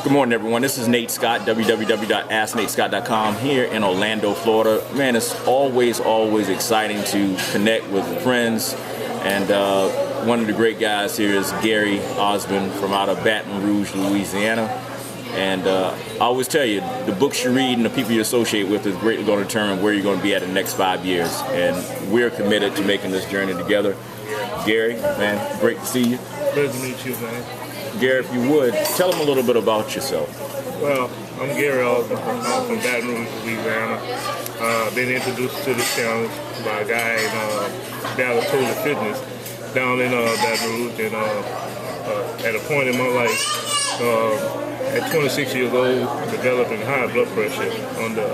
Good morning, everyone. This is Nate Scott, www.asknatescott.com here in Orlando, Florida. Man, it's always exciting to connect with friends. And one of the great guys here is Gary Ausbon from out of Baton Rouge, Louisiana. And I always tell you, the books you read and the people you associate with is greatly going to determine where you're going to be at in the next 5 years. And we're committed to making this journey together. Gary, man, great to see you. Pleasure to meet you, man. Gary, if you would, tell them a little bit about yourself. Well, I'm Gary Ausbon. I'm from Baton Rouge, Louisiana. Been introduced to this challenge by a guy in Dallas Total Fitness down in Baton Rouge. And at a point in my life, at 26 years old, developing high blood pressure under,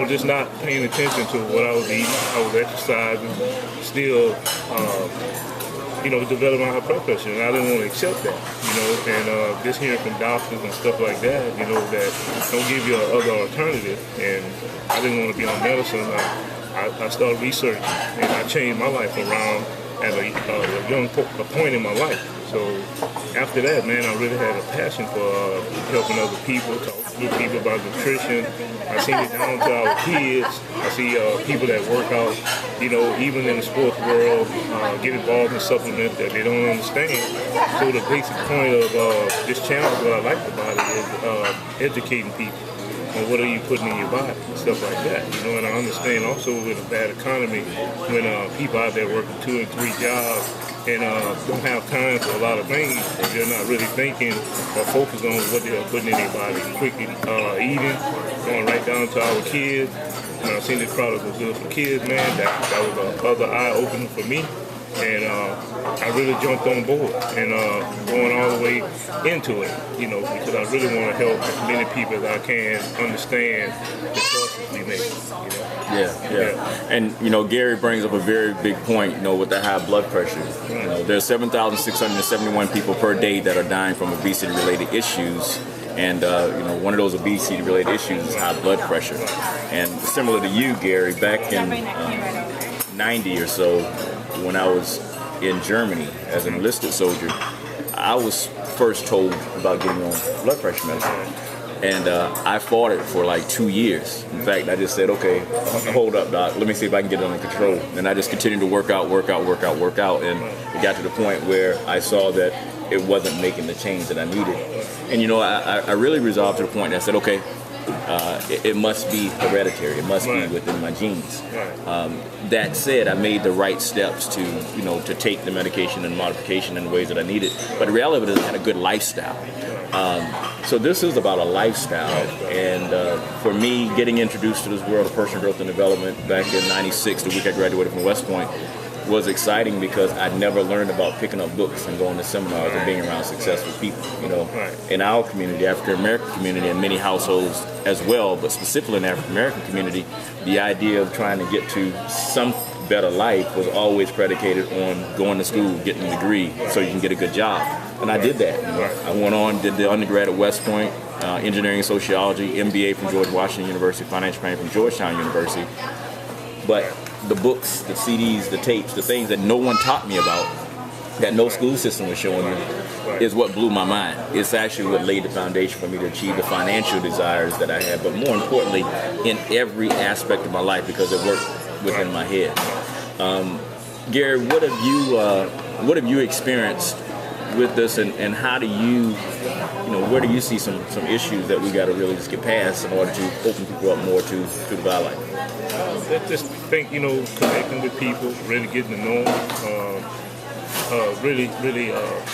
just not paying attention to what I was eating. I was exercising, still, developing high blood pressure, and I didn't want to accept that, and just hearing from doctors and stuff like that, that don't give you other alternative, and I didn't want to be on medicine. I started researching, and I changed my life around at a young point in my life. So after that, man, I really had a passion for helping other people, talking to people about nutrition. I seen it down to our kids. I see people that work out, even in the sports world, get involved in supplements that they don't understand. So the basic point of this challenge, what I like about it, is educating people on what are you putting in your body and stuff like that. And I understand also with a bad economy, when people out there working 2 and 3 jobs, and don't have time for a lot of things, and they're not really thinking or focused on what they're putting in their body. Quickly eating, going right down to our kids. And I've seen this product was good for kids, man. That was another eye-opener for me. And I really jumped on board and going all the way into it, because I really want to help as many people as I can understand the choices we make, Yeah. And, Gary brings up a very big point, with the high blood pressure. There's 7,671 people per day that are dying from obesity-related issues. And, one of those obesity-related issues is high blood pressure. And similar to you, Gary, back in 90 or so, when I was in Germany as an enlisted soldier, I was first told about getting on blood pressure medicine. And I fought it for like 2 years. In fact, I just said, okay, hold up, doc. Let me see if I can get it under control. And I just continued to work out. And it got to the point where I saw that it wasn't making the change that I needed. And, I really resolved to the point that I said, okay, it must be hereditary. It must be within my genes. That said, I made the right steps to take the medication and modification in the ways that I needed. But the reality of it is I had a good lifestyle. So this is about a lifestyle. And for me, getting introduced to this world of personal growth and development back in '96, the week I graduated from West Point, was exciting because I'd never learned about picking up books and going to seminars and being around successful people. In our community, African American community, and many households as well, but specifically in the African American community, the idea of trying to get to some better life was always predicated on going to school, getting a degree so you can get a good job. And I did that. I went on, did the undergrad at West Point, engineering and sociology, MBA from George Washington University, financial planning from Georgetown University. But the books, the CDs, the tapes, the things that no one taught me about, that no school system was showing me, is what blew my mind. It's actually what laid the foundation for me to achieve the financial desires that I had, but more importantly, in every aspect of my life, because it worked within my head. Gary, what have you experienced with this, and how do you, where do you see some issues that we got to really just get past in order to open people up more to the wildlife? I just think, connecting with people, really getting to know them, really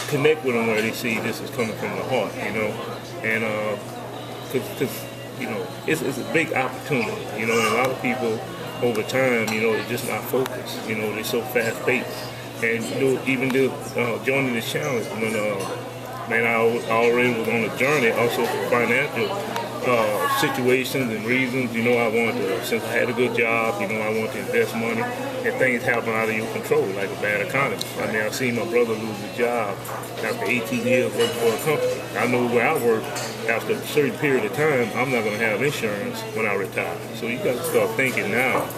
connect with them where they see this is coming from the heart, and because it's a big opportunity, and a lot of people over time, they're just not focused, they're so fast-paced. And even joining this challenge, when I already was on a journey, also for financial situations and reasons. I wanted to, since I had a good job, I wanted to invest money, and things happen out of your control, like a bad economy. I've seen my brother lose his job after 18 years working for a company. I know where I work, after a certain period of time, I'm not going to have insurance when I retire. So you got to start thinking now,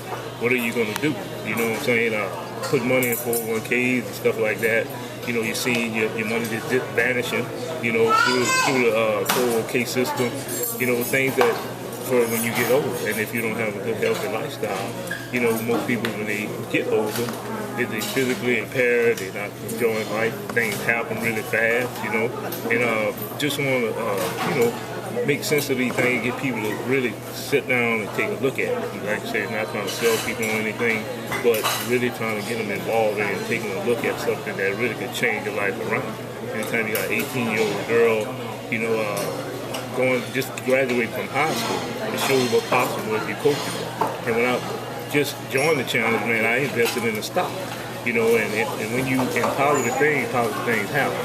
what are you going to do? You know what I'm saying? Put money in 401ks and stuff like that. You're seeing your money just vanishing, you know, through the 401k system, you know, things that for when you get older. And if you don't have a good healthy lifestyle, you know, most people when they get older, if they physically impaired, they're not enjoying life, things happen really fast, you know, and just want to, you know, make sense of these things, get people to really sit down and take a look at it. Like I said, not trying to sell people on anything, but really trying to get them involved in and taking a look at something that really could change your life around. Anytime you got an 18-year-old girl, you know, going just graduate from high school, it shows what's possible if you coach them. And when I just joined the challenge, man, I invested in the stock, you know, and when you in positive things happen.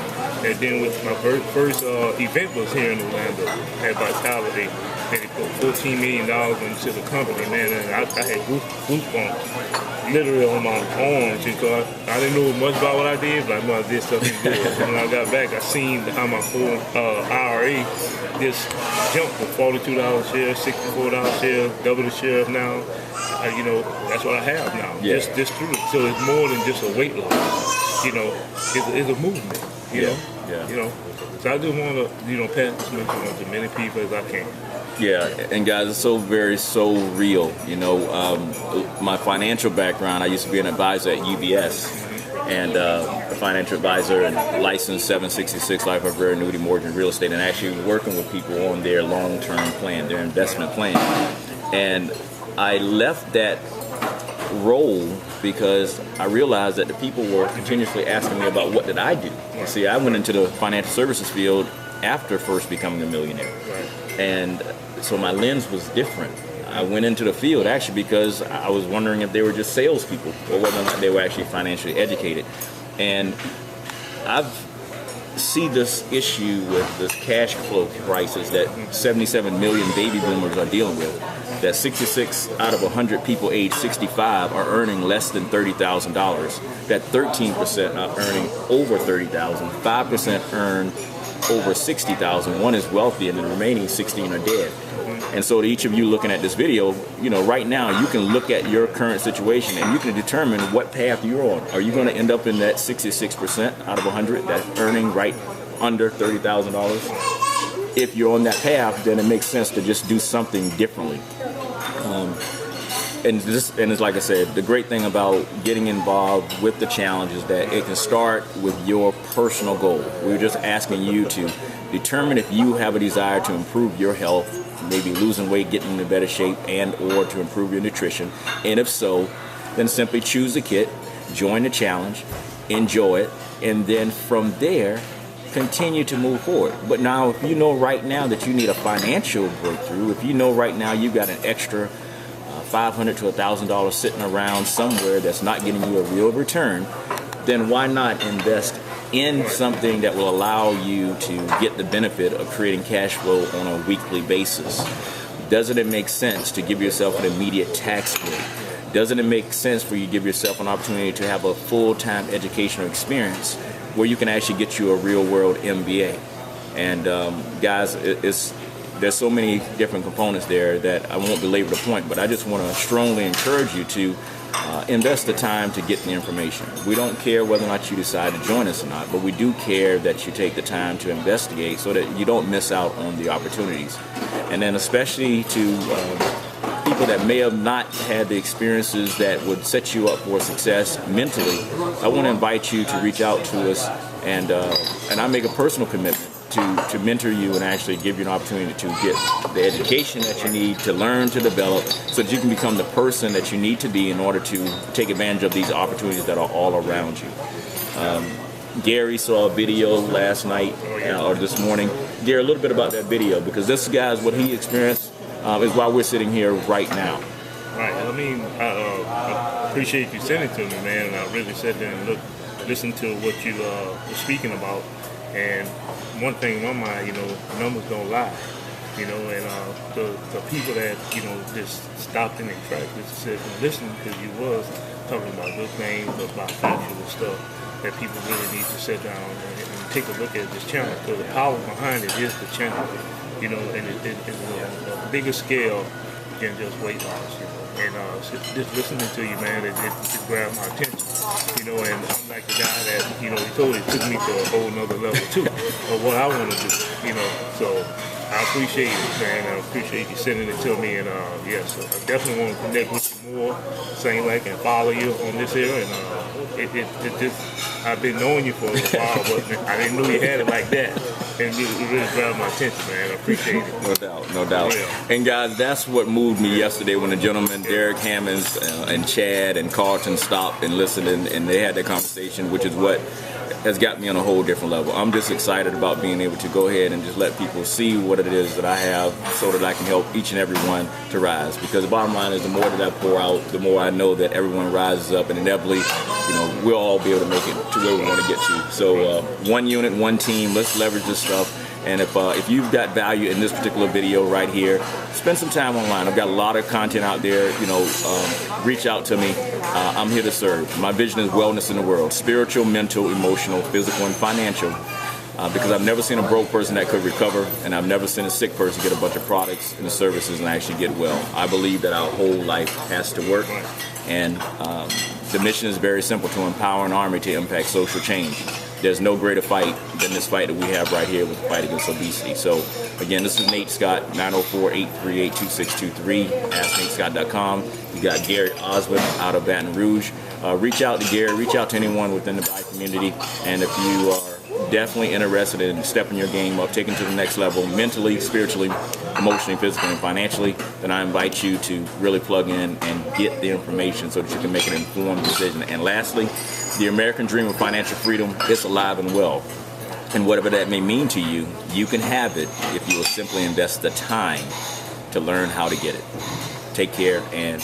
And then with my first event was here in Orlando at Vitality, and they put $14 million into the company, man, and I had goosebumps literally on my arms because I didn't know much about what I did, but I knew I did something good. And when I got back, I seen how my full IRA just jumped from $42 a share, $64 share, double the shares now. You know, that's what I have now. Yeah. Just through it. So it's more than just a weight loss. You know, it's a movement. You know? Yeah. You know, so I just want to, you know, pass this message on to many people as I can. Yeah, and guys, it's so real. You know, my financial background, I used to be an advisor at UBS, and a financial advisor and licensed 766 life of rare annuity mortgage and real estate, and actually working with people on their long-term plan, their investment plan. And I left that role because I realized that the people were continuously asking me about what did I do. You see, I went into the financial services field after first becoming a millionaire. Right. And so my lens was different. I went into the field actually because I was wondering if they were just salespeople or whether or not they were actually financially educated. And I've see this issue with this cash flow crisis that 77 million baby boomers are dealing with, that 66 out of 100 people age 65 are earning less than $30,000, that 13% are earning over $30,000, 5% earn over $60,000, one is wealthy, and the remaining 16 are dead. And so to each of you looking at this video, you know, right now you can look at your current situation and you can determine what path you're on. Are you going to end up in that 66% out of 100 that's earning right under $30,000? If you're on that path, then it makes sense to just do something differently. And it's like I said, the great thing about getting involved with the challenge is that it can start with your personal goal. We're just asking you to determine if you have a desire to improve your health, maybe losing weight, getting into better shape, and or to improve your nutrition. And if so, then simply choose the kit, join the challenge, enjoy it, and then from there, continue to move forward. But now, if you know right now that you need a financial breakthrough, if you know right now you've got an extra $500 to $1,000 sitting around somewhere that's not getting you a real return, then why not invest in something that will allow you to get the benefit of creating cash flow on a weekly basis? Doesn't it make sense to give yourself an immediate tax break? Doesn't it make sense for you to give yourself an opportunity to have a full-time educational experience where you can actually get you a real-world MBA? And guys, there's so many different components there that I won't belabor the point, but I just want to strongly encourage you to invest the time to get the information. We don't care whether or not you decide to join us or not, but we do care that you take the time to investigate so that you don't miss out on the opportunities. And then especially to people that may have not had the experiences that would set you up for success mentally, I want to invite you to reach out to us, and I make a personal commitment to mentor you and actually give you an opportunity to get the education that you need to learn, to develop, so that you can become the person that you need to be in order to take advantage of these opportunities that are all around you. Gary saw a video last night or this morning. Gary, a little bit about that video, because this guy's what he experienced is why we're sitting here right now. Right. I mean, I appreciate you sending it to me, man. And I really sat there and listened to what you were speaking about. And one thing in my mind, you know, numbers don't lie, you know, and the people that, you know, just stopped in their tracks, just said, listen, because you was talking about good things, about factual stuff that people really need to sit down and take a look at this channel, because the power behind it is the channel, you know, and it's a bigger scale than just weight loss, you know. And just listening to you, man, it grabbed my attention. You know, and I'm like the guy that, you know, he totally took me to a whole nother level too of what I want to do, you know. So I appreciate it, man. I appreciate you sending it to me, and yes, so I definitely want to connect with you more, same like, and follow you on this here, and it just, I've been knowing you for a while, but I didn't know you had it like that, and it really grabbed my attention, man. I appreciate it. No doubt, no doubt. Yeah. And guys, that's what moved me yesterday when the gentlemen Derek Hammonds and Chad and Carlton stopped and listened, and they had that conversation, which is what has got me on a whole different level. I'm just excited about being able to go ahead and just let people see what it is that I have so that I can help each and every one to rise. Because the bottom line is, the more that I pour out, the more I know that everyone rises up, and inevitably, you know, we'll all be able to make it to where we want to get to. So one unit, one team, let's leverage this stuff. And if you've got value in this particular video right here, spend some time online. I've got a lot of content out there. You know, reach out to me. I'm here to serve. My vision is wellness in the world: spiritual, mental, emotional, physical, and financial. Because I've never seen a broke person that could recover, and I've never seen a sick person get a bunch of products and services and actually get well. I believe that our whole life has to work, and the mission is very simple: to empower an army to impact social change. There's no greater fight than this fight that we have right here with the fight against obesity. So, again, this is Nate Scott, 904-838-2623, AskNateScott.com. You got Gary Ausbon out of Baton Rouge. Reach out to Gary, reach out to anyone within the BI community, and if you are definitely interested in stepping your game up, taking to the next level, mentally, spiritually, emotionally, physically, and financially, then I invite you to really plug in and get the information so that you can make an informed decision. And lastly, the American dream of financial freedom is alive and well. And whatever that may mean to you, you can have it if you will simply invest the time to learn how to get it. Take care, and